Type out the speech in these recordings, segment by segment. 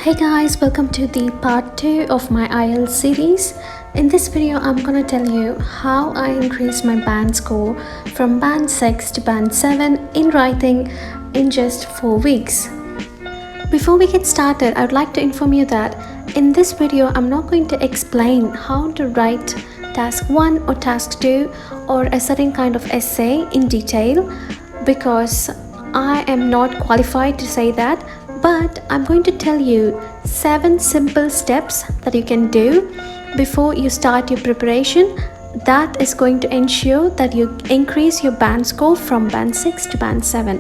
Hey guys, welcome to the part 2 of my IELTS series. In this video, I'm gonna tell you how I increased my band score from band 6 to band 7 in writing in just 4 weeks. Before we get started, I would like to inform you that in this video, I'm not going to explain how to write task 1 or task 2 or a certain kind of essay in detail because I am not qualified to say that. But I'm going to tell you 7 simple steps that you can do before you start your preparation that is going to ensure that you increase your band score from band 6 to band 7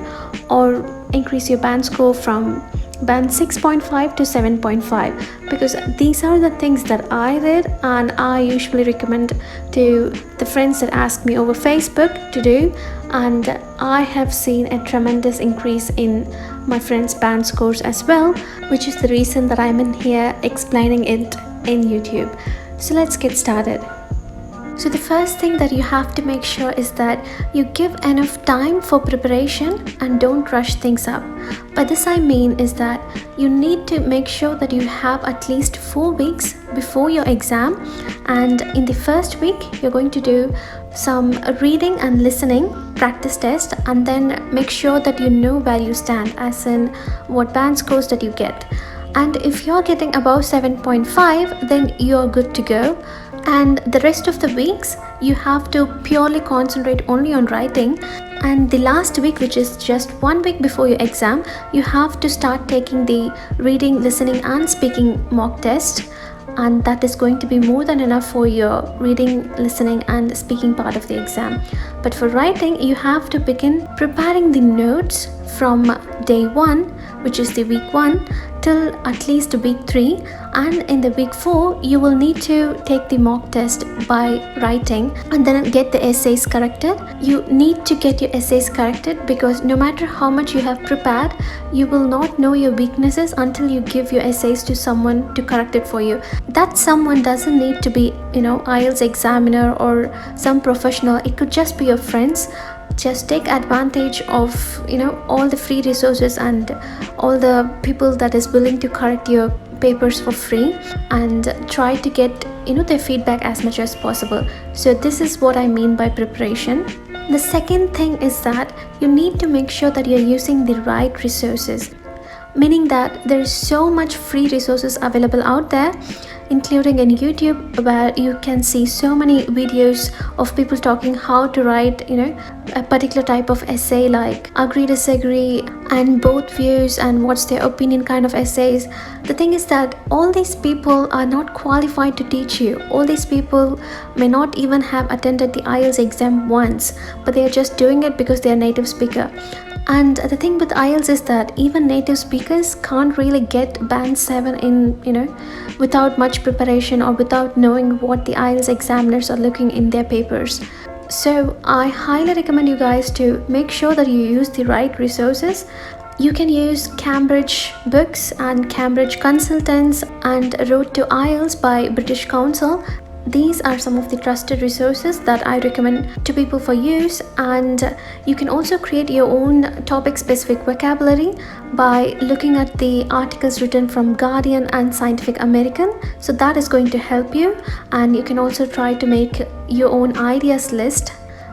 or increase your band score from band 6.5 to 7.5, because these are the things that I did and I usually recommend to the friends that ask me over Facebook to do, and I have seen a tremendous increase in my friends' band scores as well, which is the reason that I'm in here explaining it in YouTube. So let's get started. So the first thing that you have to make sure is that you give enough time for preparation and don't rush things up. By this I mean is that you need to make sure that you have at least 4 weeks before your exam, and in the first week you're going to do some reading and listening practice test, and then make sure that you know where you stand, as in what band scores that you get. And if you're getting above 7.5, then you're good to go. And the rest of the weeks you have to purely concentrate only on writing, and the last week, which is just 1 week before your exam, you have to start taking the reading, listening and speaking mock test, and that is going to be more than enough for your reading, listening and speaking part of the exam. But for writing, you have to begin preparing the notes from day 1, which is the week 1, till at least week 3, and in the week 4 you will need to take the mock test by writing and then get the essays corrected. You need to get your essays corrected because no matter how much you have prepared, you will not know your weaknesses until you give your essays to someone to correct it for you. That someone doesn't need to be, IELTS examiner or some professional. It could just be your friends. Just take advantage of all the free resources and all the people that is willing to correct your papers for free, and try to get their feedback as much as possible. So this is what I mean by preparation. The second thing is that you need to make sure that you're using the right resources, meaning that there is so much free resources available out there, including in YouTube, where you can see so many videos of people talking how to write a particular type of essay, like agree, disagree and both views and what's their opinion kind of essays. The thing is that all these people are not qualified to teach you. All these people may not even have attended the IELTS exam once, but they are just doing it because they are native speaker. And the thing with IELTS is that even native speakers can't really get band 7 in without much preparation or without knowing what the IELTS examiners are looking in their papers. So I highly recommend you guys to make sure that you use the right resources. You can use Cambridge books and Cambridge consultants and Road to IELTS by British Council. These are some of the trusted resources that I recommend to people for use, and you can also create your own topic-specific vocabulary by looking at the articles written from Guardian and Scientific American. So that is going to help you, and you can also try to make your own ideas list,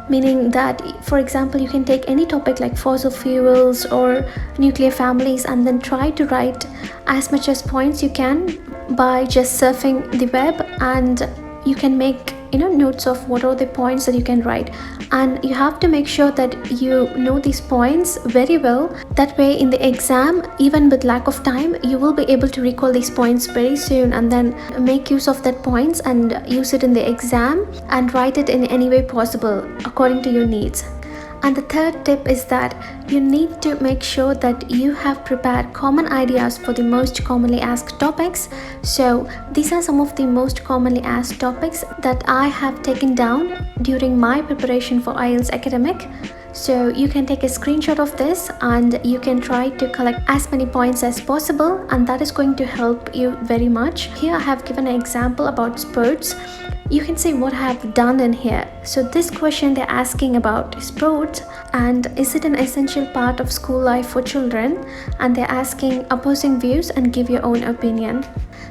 meaning that, for example, you can take any topic like fossil fuels or nuclear families and then try to write as much as points you can by just surfing the web, and you can make notes of what are the points that you can write, and you have to make sure that you know these points very well. That way in the exam, even with lack of time, you will be able to recall these points very soon and then make use of that points and use it in the exam and write it in any way possible according to your needs. And the third tip is that you need to make sure that you have prepared common ideas for the most commonly asked topics. So these are some of the most commonly asked topics that I have taken down during my preparation for IELTS Academic. So you can take a screenshot of this and you can try to collect as many points as possible, and that is going to help you very much. Here I have given an example about sports. you can see what I have done in here. So this question, they're asking about sports and is it an essential part of school life for children, and they're asking opposing views and give your own opinion.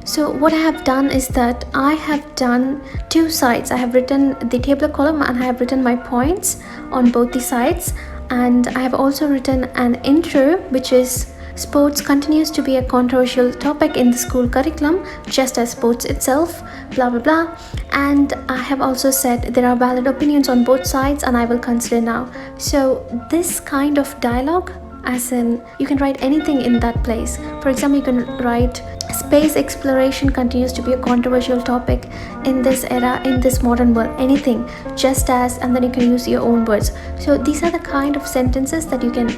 So what I have done is that I have done two sides. I have written the table column and I have written my points on both the sides, and I have also written an intro, which is sports continues to be a controversial topic in the school curriculum, just as sports itself, blah blah blah. And I have also said there are valid opinions on both sides and I will consider now. So this kind of dialogue, as in you can write anything in that place. For example, you can write space exploration continues to be a controversial topic in this era, in this modern world, anything, just as, and then you can use your own words. So these are the kind of sentences that you can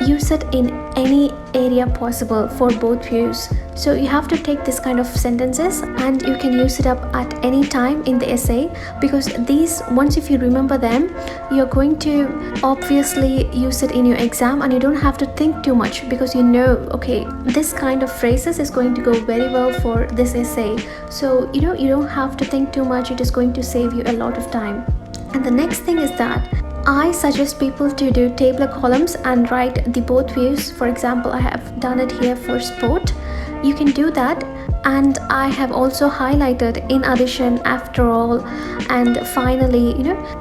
use it in any area possible for both views. So you have to take this kind of sentences and you can use it up at any time in the essay, because these, once if you remember them, you're going to obviously use it in your exam and you don't have to think too much, because you know, okay, this kind of phrases is going to go very well for this essay. So you don't have to think too much. It is going to save you a lot of time. And the next thing is that I suggest people to do table columns and write the both views. For example, I have done it here for sport. You can do that, and I have also highlighted in addition, after all, and finally,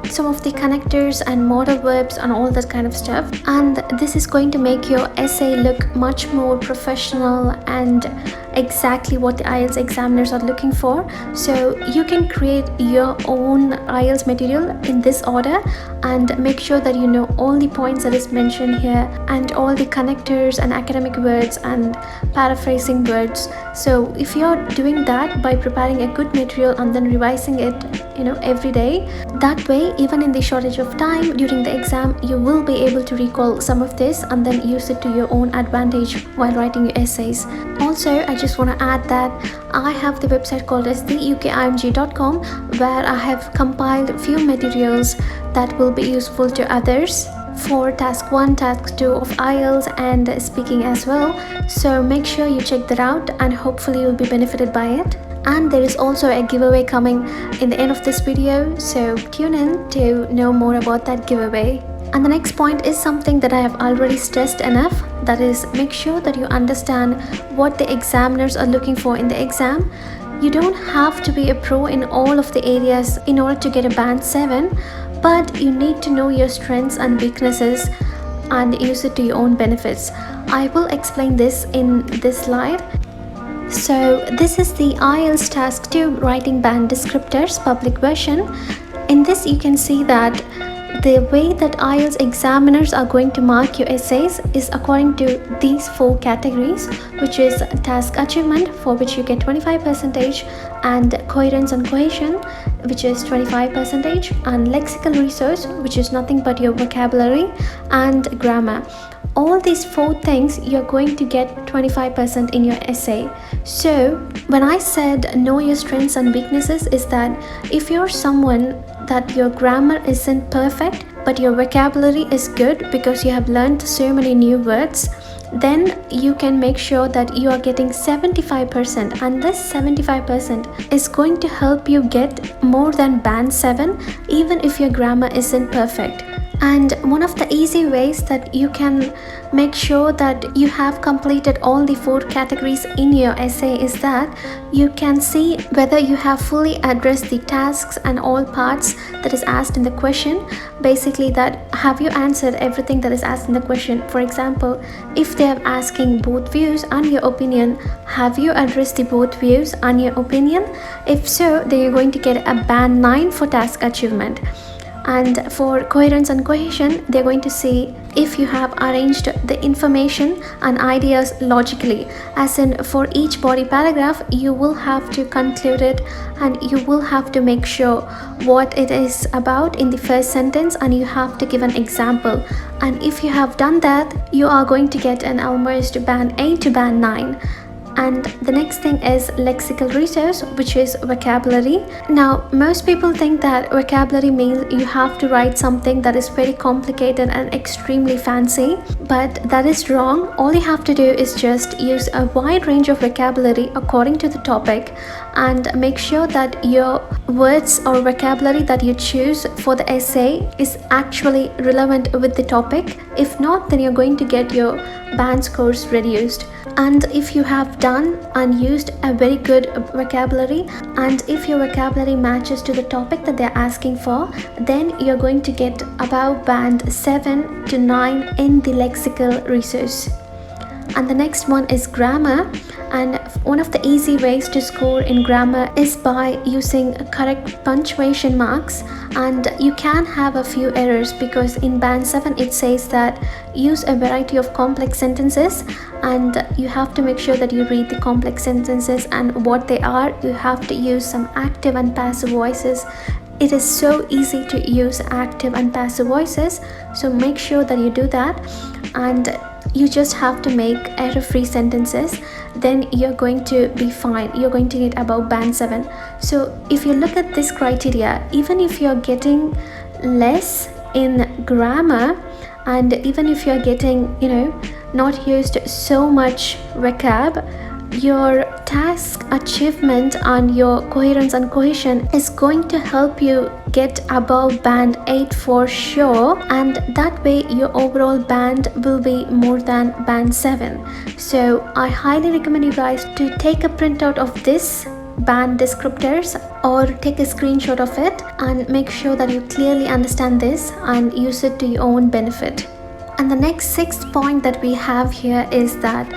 some of the connectors and modal verbs and all that kind of stuff. And this is going to make your essay look much more professional and exactly what the IELTS examiners are looking for. So you can create your own IELTS material in this order and make sure that you know all the points that is mentioned here and all the connectors and academic words and paraphrasing words. So if you're doing that by preparing a good material and then revising it every day, that way even in the shortage of time during the exam, you will be able to recall some of this and then use it to your own advantage while writing your essays. Also, I just want to add that I have the website called as theukimg.com, where I have compiled few materials that will be useful to others for task 1, task 2 of IELTS and speaking as well. So make sure you check that out and hopefully you'll be benefited by it. And there is also a giveaway coming in the end of this video, so tune in to know more about that giveaway. And the next point is something that I have already stressed enough, that is, make sure that you understand what the examiners are looking for in the exam. You don't have to be a pro in all of the areas in order to get a band 7, but you need to know your strengths and weaknesses and use it to your own benefits. I will explain this in this slide. So this is the IELTS Task 2 Writing Band Descriptors public version. In this you can see that the way that IELTS examiners are going to mark your essays is according to these 4 categories, which is task achievement, for which you get 25%, and coherence and cohesion, which is 25%, and lexical resource, which is nothing but your vocabulary and grammar. All these 4 things you're going to get 25% in your essay. So when I said know your strengths and weaknesses, is that if you're someone that your grammar isn't perfect but your vocabulary is good because you have learned so many new words, then you can make sure that you are getting 75%, and this 75% is going to help you get more than band 7 even if your grammar isn't perfect. And one of the easy ways that you can make sure that you have completed all the 4 categories in your essay is that you can see whether you have fully addressed the tasks and all parts that is asked in the question. Basically, that have you answered everything that is asked in the question. For example, if they are asking both views and your opinion, have you addressed the both views and your opinion? If so, then you're going to get a band 9 for task achievement. And for coherence and cohesion, they're going to see if you have arranged the information and ideas logically, as in for each body paragraph you will have to conclude it and you will have to make sure what it is about in the first sentence, and you have to give an example. And if you have done that, you are going to get an almost band 8 to band 9. And the next thing is lexical resource, which is vocabulary. Now, most people think that vocabulary means you have to write something that is very complicated and extremely fancy, but that is wrong. All you have to do is just use a wide range of vocabulary according to the topic, and make sure that your words or vocabulary that you choose for the essay is actually relevant with the topic. If not, then you're going to get your band scores reduced. And if you have done and used a very good vocabulary, and if your vocabulary matches to the topic that they're asking for, then you're going to get above band 7 to 9 in the lexical resource. And the next one is grammar, and one of the easy ways to score in grammar is by using correct punctuation marks. And you can have a few errors because in band 7 it says that use a variety of complex sentences, and you have to make sure that you read the complex sentences and what they are. You have to use some active and passive voices. It is so easy to use active and passive voices, so make sure that you do that. And you just have to make error-free sentences, then you're going to be fine. You're going to get above band 7. So if you look at this criteria, even if you're getting less in grammar, and even if you're getting, not used so much vocab, your task achievement and your coherence and cohesion is going to help you get above band 8 for sure, and that way your overall band will be more than band 7. So I highly recommend you guys to take a printout of this band descriptors or take a screenshot of it and make sure that you clearly understand this and use it to your own benefit. And the next 6th point that we have here is that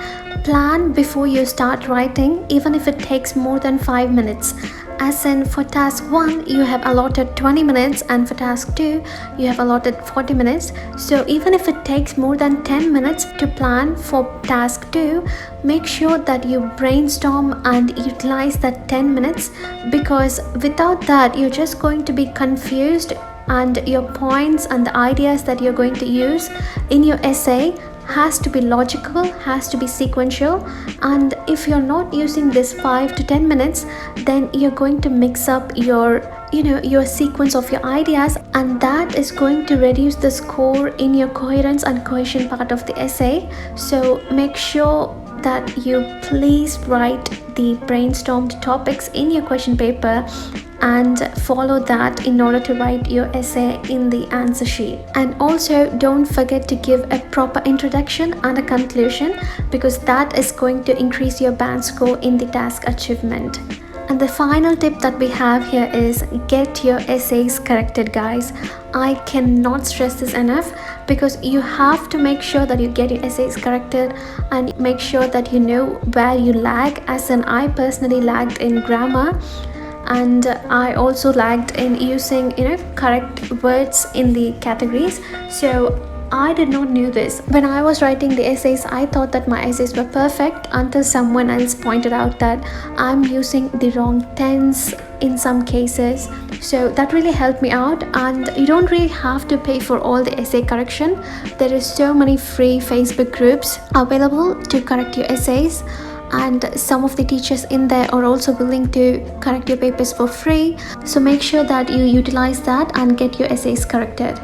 plan before you start writing, even if it takes more than 5 minutes. As in, for task 1 you have allotted 20 minutes, and for task 2 you have allotted 40 minutes. So even if it takes more than 10 minutes to plan for task 2, make sure that you brainstorm and utilize that 10 minutes, because without that you're just going to be confused, and your points and the ideas that you're going to use in your essay has to be logical, has to be sequential. And if you're not using this 5 to 10 minutes, then you're going to mix up your sequence of your ideas, and that is going to reduce the score in your coherence and cohesion part of the essay. So make sure that you please write the brainstormed topics in your question paper and follow that in order to write your essay in the answer sheet. And also don't forget to give a proper introduction and a conclusion, because that is going to increase your band score in the task achievement. And the final tip that we have here is get your essays corrected, guys. I cannot stress this enough, because you have to make sure that you get your essays corrected and make sure that you know where you lag. As in, I personally lagged in grammar, and I also lagged in using correct words in the categories. So I did not know this. When I was writing the essays, I thought that my essays were perfect until someone else pointed out that I'm using the wrong tense in some cases. So that really helped me out, and you don't really have to pay for all the essay correction. There is so many free Facebook groups available to correct your essays, and some of the teachers in there are also willing to correct your papers for free. So make sure that you utilize that and get your essays corrected.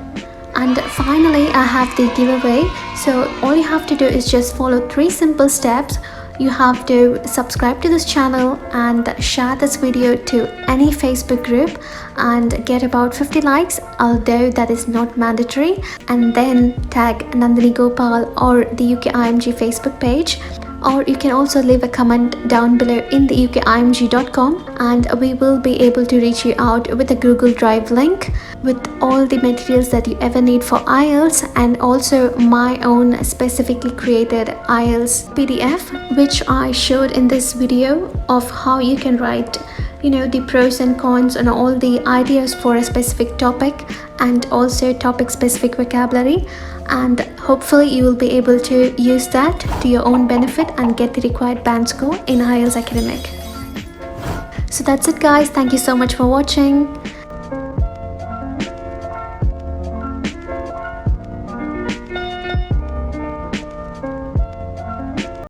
And finally, I have the giveaway. So all you have to do is just follow 3 simple steps. You have to subscribe to this channel and share this video to any Facebook group and get about 50 likes, although that is not mandatory, and then tag Nandini Gopal or the UKIMG Facebook page. Or you can also leave a comment down below in the ukimg.com, and we will be able to reach you out with a Google Drive link with all the materials that you ever need for IELTS, and also my own specifically created IELTS PDF, which I showed in this video of how you can write the pros and cons and all the ideas for a specific topic, and also topic specific vocabulary. And hopefully you will be able to use that to your own benefit and get the required band score in IELTS Academic. So that's it, guys. Thank you so much for watching.